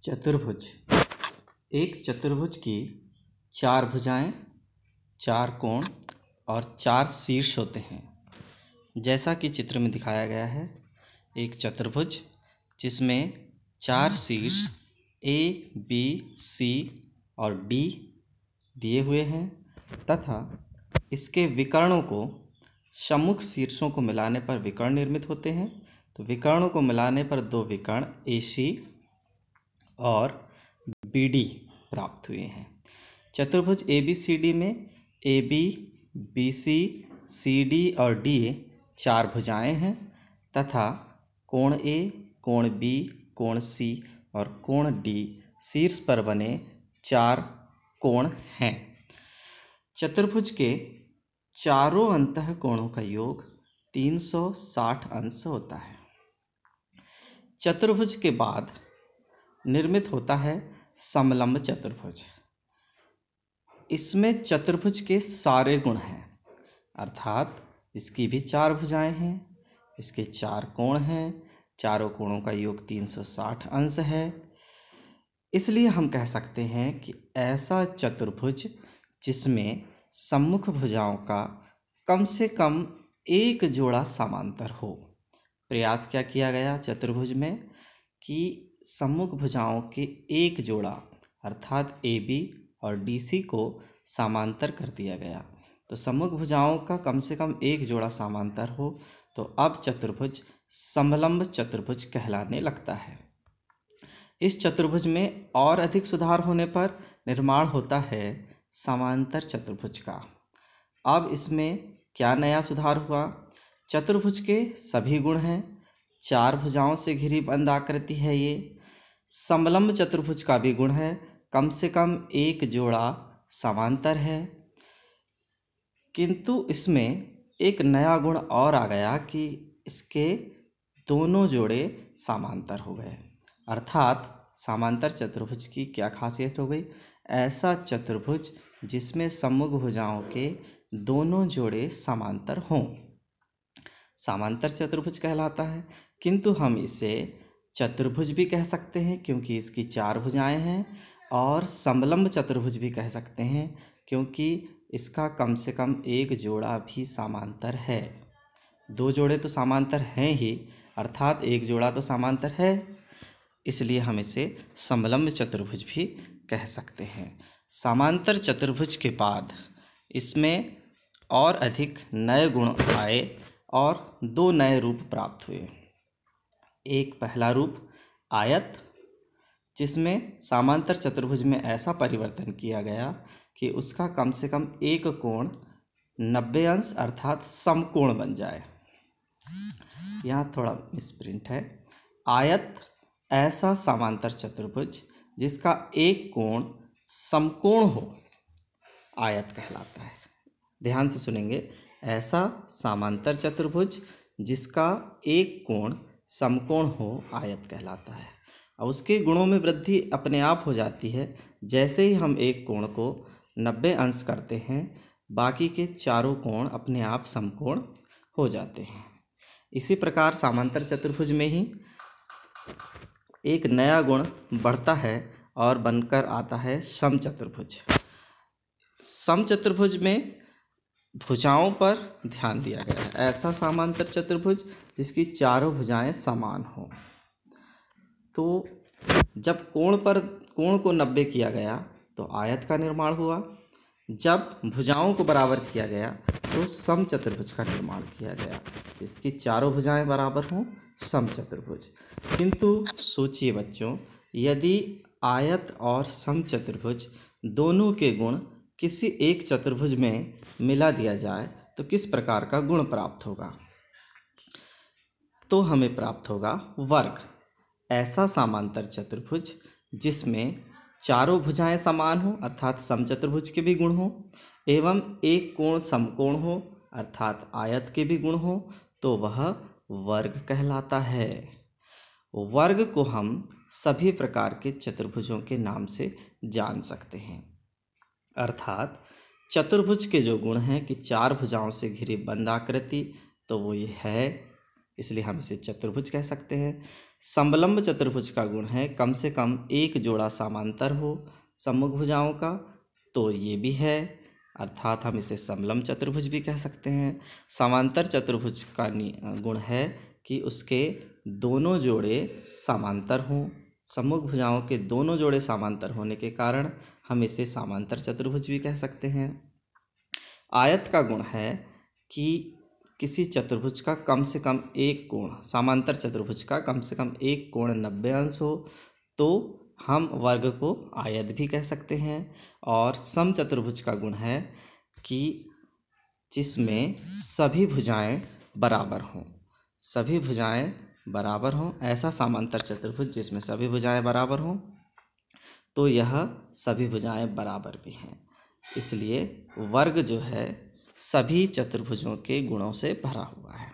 चतुर्भुज। एक चतुर्भुज की चार भुजाएं, चार कोण और चार शीर्ष होते हैं। जैसा कि चित्र में दिखाया गया है, एक चतुर्भुज जिसमें चार शीर्ष ए, बी, सी और डी दिए हुए हैं तथा इसके विकर्णों को सम्मुख शीर्षों को मिलाने पर विकर्ण निर्मित होते हैं। तो विकर्णों को मिलाने पर दो विकर्ण ए सी और बी डी प्राप्त हुए हैं। चतुर्भुज ए बी सी डी में A B, B C, C D और डी चार भुजाएं हैं तथा कोण ए, कोण बी, कोण सी और कोण डी शीर्ष पर बने चार कोण हैं। चतुर्भुज के चारों अंतः कोणों का योग 360 अंश होता है। चतुर्भुज के बाद निर्मित होता है समलंब चतुर्भुज। इसमें चतुर्भुज के सारे गुण हैं, अर्थात इसकी भी चार भुजाएं हैं, इसके चार कोण हैं, चारों कोणों का योग 360 अंश है। इसलिए हम कह सकते हैं कि ऐसा चतुर्भुज जिसमें सम्मुख भुजाओं का कम से कम एक जोड़ा समांतर हो। प्रयास क्या किया गया चतुर्भुज में कि सम्मुख भुजाओं के एक जोड़ा अर्थात ए बी और डी सी को समांतर कर दिया गया। तो सम्मुख भुजाओं का कम से कम एक जोड़ा समांतर हो तो अब चतुर्भुज समलंब चतुर्भुज कहलाने लगता है। इस चतुर्भुज में और अधिक सुधार होने पर निर्माण होता है समांतर चतुर्भुज का। अब इसमें क्या नया सुधार हुआ? चतुर्भुज के सभी गुण हैं, चार भुजाओं से घिरी बंद आकृति है ये। समलंब चतुर्भुज का भी गुण है, कम से कम एक जोड़ा समांतर है। किंतु इसमें एक नया गुण और आ गया कि इसके दोनों जोड़े समांतर हो गए। अर्थात समांतर चतुर्भुज की क्या खासियत हो गई? ऐसा चतुर्भुज जिसमें सम्मुख भुजाओं के दोनों जोड़े समांतर हों समांतर चतुर्भुज कहलाता है। किंतु हम इसे चतुर्भुज भी कह सकते हैं क्योंकि इसकी चार भुजाएं हैं, और समलंब चतुर्भुज भी कह सकते हैं क्योंकि इसका कम से कम एक जोड़ा भी समांतर है। दो जोड़े तो समांतर हैं ही, अर्थात एक जोड़ा तो समांतर है, इसलिए हम इसे समलंब चतुर्भुज भी कह सकते हैं। समांतर चतुर्भुज के बाद इसमें और अधिक नए गुण आए और दो नए रूप प्राप्त हुए। एक पहला रूप आयत, जिसमें समांतर चतुर्भुज में ऐसा परिवर्तन किया गया कि उसका कम से कम एक कोण 90 अंश अर्थात समकोण बन जाए। यहाँ थोड़ा मिसप्रिंट है। आयत ऐसा समांतर चतुर्भुज जिसका एक कोण समकोण हो, आयत कहलाता है। ध्यान से सुनेंगे, ऐसा समांतर चतुर्भुज जिसका एक कोण समकोण हो, आयत कहलाता है। अब उसके गुणों में वृद्धि अपने आप हो जाती है। जैसे ही हम एक कोण को 90 अंश करते हैं, बाकी के चारों कोण अपने आप समकोण हो जाते हैं। इसी प्रकार समांतर चतुर्भुज में ही एक नया गुण बढ़ता है और बनकर आता है समचतुर्भुज। समचतुर्भुज में भुजाओं पर ध्यान दिया गया है। ऐसा समांतर चतुर्भुज जिसकी चारों भुजाएं समान हो। तो जब कोण को 90 किया गया तो आयत का निर्माण हुआ। जब भुजाओं को बराबर किया गया तो समचतुर्भुज का निर्माण किया गया। इसकी चारों भुजाएं बराबर हों, समचतुर्भुज। किंतु सोचिए बच्चों, यदि आयत और समचतुर्भुज दोनों के गुण किसी एक चतुर्भुज में मिला दिया जाए तो किस प्रकार का गुण प्राप्त होगा? तो हमें प्राप्त होगा वर्ग। ऐसा समांतर चतुर्भुज जिसमें चारों भुजाएं समान हो अर्थात समचतुर्भुज के भी गुण हो, एवं एक कोण समकोण हो अर्थात आयत के भी गुण हो, तो वह वर्ग कहलाता है। वर्ग को हम सभी प्रकार के चतुर्भुजों के नाम से जान सकते हैं। अर्थात चतुर्भुज के जो गुण हैं कि चार भुजाओं से घिरी बंद आकृति, तो वो ये है, इसलिए हम इसे चतुर्भुज कह सकते हैं। समलंब चतुर्भुज का गुण है कम से कम एक जोड़ा समांतर हो सम्मुख भुजाओं का, तो ये भी है, अर्थात हम इसे समलंब चतुर्भुज भी कह सकते हैं। समांतर चतुर्भुज का गुण है कि उसके दोनों जोड़े समांतर हों, सम्मुख भुजाओं के दोनों जोड़े समांतर होने के कारण हम इसे समांतर चतुर्भुज भी कह सकते हैं। आयत का गुण है कि किसी चतुर्भुज का कम से कम एक कोण, समांतर चतुर्भुज का कम से कम एक कोण 90 अंश हो तो हम वर्ग को आयत भी कह सकते हैं। और समचतुर्भुज का गुण है कि जिसमें सभी भुजाएं बराबर हों, सभी भुजाएं बराबर हों, ऐसा समांतर चतुर्भुज जिसमें सभी भुजाएं बराबर हों, तो यह सभी भुजाएं बराबर भी हैं। इसलिए वर्ग जो है सभी चतुर्भुजों के गुणों से भरा हुआ है।